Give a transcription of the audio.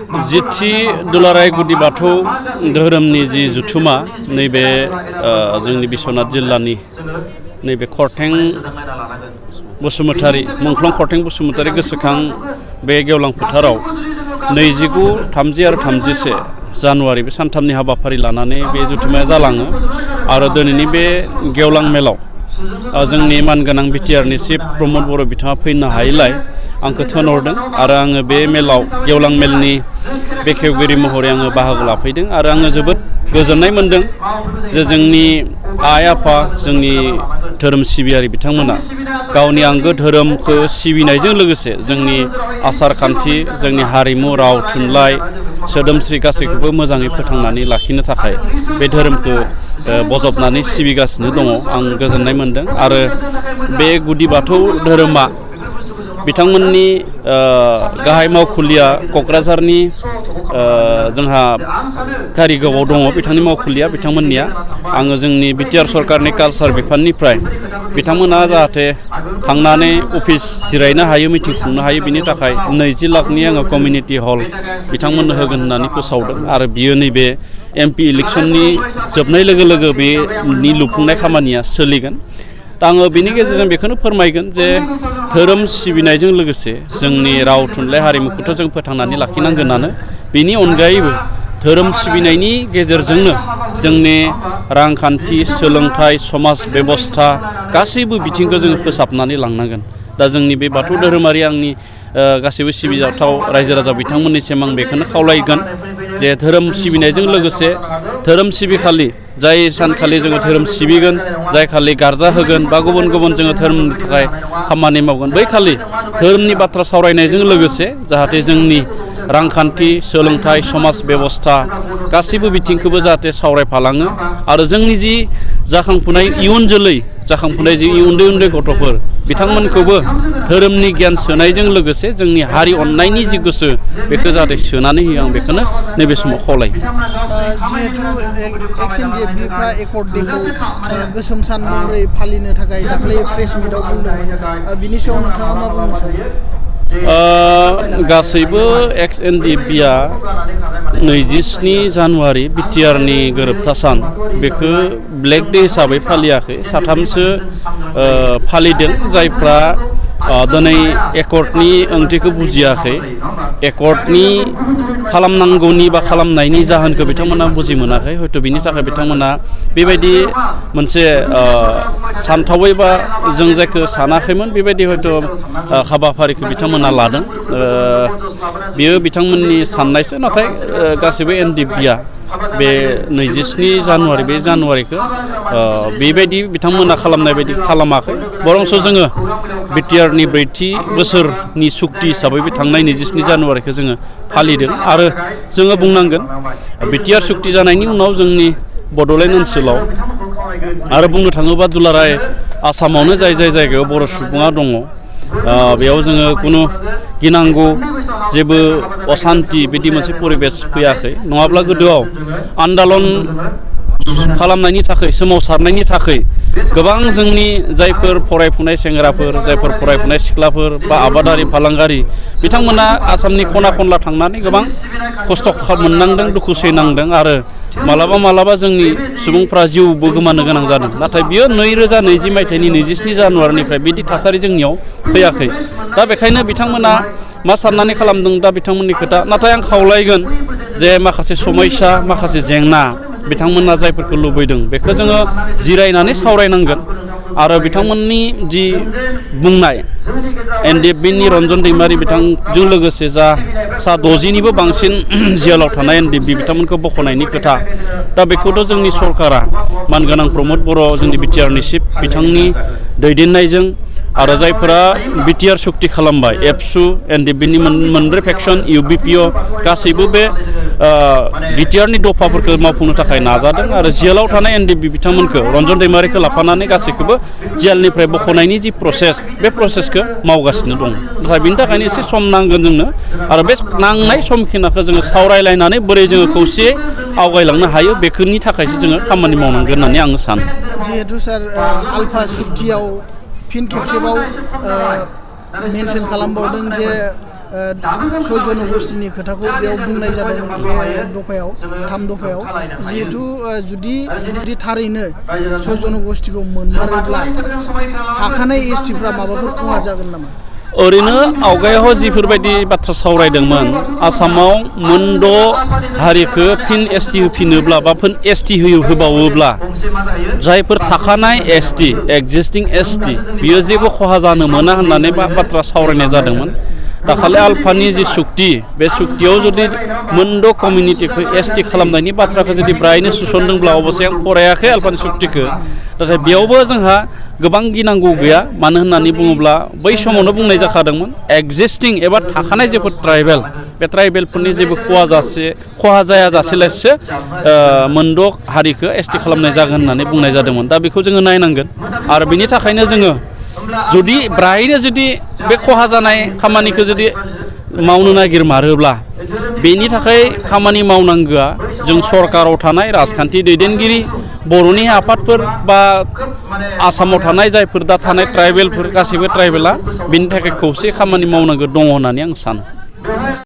जिथि दुलाराय गुदि बाथौ धोरोमनि जि जुथुमा नैबे जोंनि बिश्वनाथ जिल्लानि नैबे खरथें बसुमतारी मुंख्लं खरथें बसुमतारी गोसोखां बे गेवलां फोथाराव 29, 30 आरो 31 जानुवारि बे सानथामनि हाबाफारि लानानै बे जुथुमाया जालाङो आरो दिनैनि बे गेवलां मेलाव जोंनि मानगोनां बिटिआरनि चिफ प्रमद बर' बिथाङा फैनो हायैलाय आंखौ थिनहरदों आरो आङो बे मेलाव गेवलां मेलनि बेखेवगिरि महरै आङो बाहागो लाफैदों आरो आङो जोबोद गोजोननाय मोनदों जे जोंनि आइ आफा जोंनि धोरोम सिबियारि बिथांमोना गावनि आंगो धोरोमखौ सिबिनायजों लोगोसे जोंनि आसार खान्थि जोंनि हारिमु राव थुनलाइ सोदोमस्रि गासैखौबो मोजाङै फोथांनानै लाखिनो थाखाय बे धोरोमखौ बजबनानै सिबिगासिनो दङ आं गोजोननाय मोनदों आरो बे गुदि बाथौ धोरोमा बिथांमोननि गाहाय मावखुलिया क'क्राझारनि जोंहा कारिगावआव दङ बिथांनि मावखुलिया बिथांमोननिया आङो जोंनि बिटिआर सरकारनि कालसार बिफाननिफ्राय बिथांमोना जाहाथे थांनानै अफिस जिरायनो हायो मिटिं खुंनो हायो बिनि थाखाय 20 लाखनि आङो कमिउनिटि हल बिथांमोननो होगोन होननानै फोसावदों आरो बियो नैबे एमपि इलेक्सननि जोबनाय लोगो लोगो बेनि लुफुंनाय खामानिया सोलिगोन दा आङो बिनि गेजेरजों बेखौनो फोरमायगोन जे धोरोम सिबिनायजों लोगोसे जोंनि राव थुनलाइ हारिमुखौथ' जों फोथांनानै लाखिनांगोनानो बेनि अनगायैबो धोरोम सिबिनायनि गेजेरजोंनो जोंनि रांखान्थि सोलोंथाइ समाज बेबस्था गासैबो बिथिंखौ जोङो फोसाबनानै लांनांगोन दा जोंनि बे बाथौ धोरोमारि आंनि गासैबो सिबिजाथाव रायजो राजा बिथांमोननिसिम आं बेखौनो खावलायगोन जे धोरोम सिबिनायजों लोगोसे धोरोम सिबिखालि जाय सानखालि जोङो धोरोम सिबिगोन जाय खालि गारजा होगोन बा गुबुन गुबुन जोङो धोरोमनि थाखाय खामानि मावगोन बै खालि धोरोमनि बाथ्रा सावरायनायजों लोगोसे जाहाथे जोंनि रांखान्थि सोलोंथाइ समाज बेबस्था गासैबो बिथिंखौबो जाहाथे सावरायफालाङो आरो जोंनि जि जाखांफुनाय इयुन जोलै जाखांफुनाय जि उन्दै उन्दै गथ'फोर बिथांमोनखौबो धोरोमनि गियान सोनायजों लोगोसे जोंनि हारि अननायनि जि गोसो बेखौ जाहाथे सोनानै होयो आं बेखौनो नैबे समाव खावलायो जिहेतु एक्सएनडिएफबिफ्रा एकर्ड डेखौ गोसोम सान महरै फालिनो थाखाय दाख्लै प्रेस मिटआव बुंदोंमोन बिनि सायाव नोंथाङा मा बुंनो सानो गासैबो एक्सएनडिएफबिआ 27 जानुवारि बिटिआरनि गोरोबथा सान बेखौ ब्लेक डे हिसाबै फालियाखै साथामसो फालिदों जायफ्रा दिनै एकर्डनि ओंथिखौ बुजियाखै एकर्डनि खालामनांगौनि बा खालामनायनि जाहोनखौ बिथांमोना बुजि मोनाखै हयथ' बिनि थाखाय बिथांमोना बेबायदि मोनसे सानथावै बा जों जायखौ सानाखैमोन बेबायदि हयथ' हाबाफारिखौ बिथांमोना लादों बेयो बिथांमोननि साननायसो नाथाय गासैबो एनडिएफबिआ बे 27 जानुवारि बे जानुवारिखौ बेबायदि बिथांमोना खालामनाय बायदि खालामाखै बरंस जोङो बिटिआरनि 4थि बोसोरनि सुक्ति हिसाबै बे थांनाय 27 जानुवारिखौ जोङो फालिदों आरो जोङो बुंनांगोन बिटिआर सुक्ति जानायनि उनाव जोंनि बड'लेण्ड ओनसोलाव आरो बुंनो थाङोबा दुलाराय आसामावनो जाय जाय जायगायाव बर' सुबुङा दङ बेयाव जोङो खुनु गिनांगौ जेबो असान्ति बिदि मोनसे परिबेस फैयाखै नङाब्ला गोदोआव आन्दालन खालामनायनि थाखाय सोमावसारनायनि थाखाय गोबां जोंनि जायफोर फरायफुनाय सेंग्राफोर जायफोर फरायफुनाय सिख्लाफोर बा आबादारि फालांगारि बिथांमोना आसामनि खना खनला थांनानै गोबां खस्थ' मोननांदों दुखु सैनांदों आरो मालाबा जोंनि सुबुंफ्रा जिउबो गोमानो गोनां जादों नाथाय बियो 2020 मायथाइनि 27 जानुवारिनिफ्राय बिदि थासारि जोंनियाव फैयाखै दा बेखायनो बिथांमोना मा साननानै खालामदों दा बिथांमोननि खोथा नाथाय आं खावलायगोन जे माखासे समयसा माखासे जेंना बिथांमोना जायफोरखौ लुबैदों बेखौ जोङो जिरायनानै सावरायनांगोन आरो बिथांमोननि जि बुंनाय एनडिएफबिनि रन्जन दैमारि बिथांजों लोगोसे जा सा 60निबो बांसिन जेलाव थानाय एनडिएफबि बिथांमोनखौ बख'नायनि खोथा दा बेखौथ' जोंनि सरकारा मानगोनां प्रमद बर' जोंनि बिटिआरनि चिफ बिथांनि दैदेननायजों आरो जायफोरा बिटिआर सुक्ति खालामबाय एबसु एनडिएफबिनि मोनब्रै फेक्सन इउबिपिअ गासैबो बे बिटिआरनि दफाफोरखौ मावफुंनो थाखाय नाजादों आरो जेलाव थानाय एनडिएफबि बिथांमोनखौ रन्जन दैमारिखौ लाफानानै गासैखौबो जेलनिफ्राय बख'नायनि जि प्रसेस बे प्रसेसखौ मावगासिनो दं नाथाय बिनि थाखायनो एसे सम नांगोन जोंनो आरो बे नांनाय समखिनाखौ जोङो सावरायलायनानै बोरै जोङो खौसेयै आवगायलांनो हायो बेफोरनि थाखायसो जोङो खामानि मावनांगोन होननानै आङो सानो जिहेतु सार आल्फा सुक्तियाव फिन खेबसेबाव मेनसन खालामबावदों जे सय जनगोष्ठीनि खोथाखौ बेयाव बुंनाय जादों बे दफायाव 3 दफायाव जिहेतु जुदि थारैनो सय जनगोष्ठीखौ मोनमारोब्ला थाखानाय एसटिफ्रा माबाफोर खहा जागोन नामा? ओरैनो आवगायाव जिफोरबायदि बाथ्रा सावरायदोंमोन आसामाव मोनद' हारिखौ फिन एसटि होफिनोब्ला बा फिन एसटि होबावोब्ला जायफोर थाखानाय एसटि एक्जिस्टिं एसटि बियो जेबो खहा जानो मोना होननानै बाथ्रा सावरायनाय जादोंमोन। दाखालि आल्फानि जि सुक्ति बे सुक्तियाव जुदि मोनद' कमिउनिटिखौ एसटि खालामनायनि बाथ्राखौ जुदि ब्रायनो सुसनदोंब्ला अबसे आं फरायाखै आल्फानि सुक्तिखौ, नाथाय बेयावबो जोंहा गोबां गिनांगौ गैया। मानो होननानै बुङोब्ला बै समावनो बुंनाय जाखादोंमोन एक्जिस्टिं एबा थाखानाय जेफोर ट्राइबेल बे ट्राइबेलफोरनि जेबो खहा जायाजासेलायसो मोनद' हारिखौ एसटि खालामनाय जागोन होननानै बुंनाय जादोंमोन। दा बेखौ जोङो नायनांगोन आरो बिनि थाखायनो जोङो जुदि ब्रायनो जुदि बे खहा जानाय खामानिखौ जुदि मावनो नागिरमारोब्ला बेनि थाखाय खामानि मावनांगौआ जों सरकाराव थानाय राजखान्थि दैदेनगिरि बर'नि आफादफोर बा आसामाव थानाय जायफोर दा थानाय ट्राइबेलफोर गासैबो ट्राइबेला बेनि थाखाय खौसे खामानि मावनांगौ दङ होननानै आं सानो।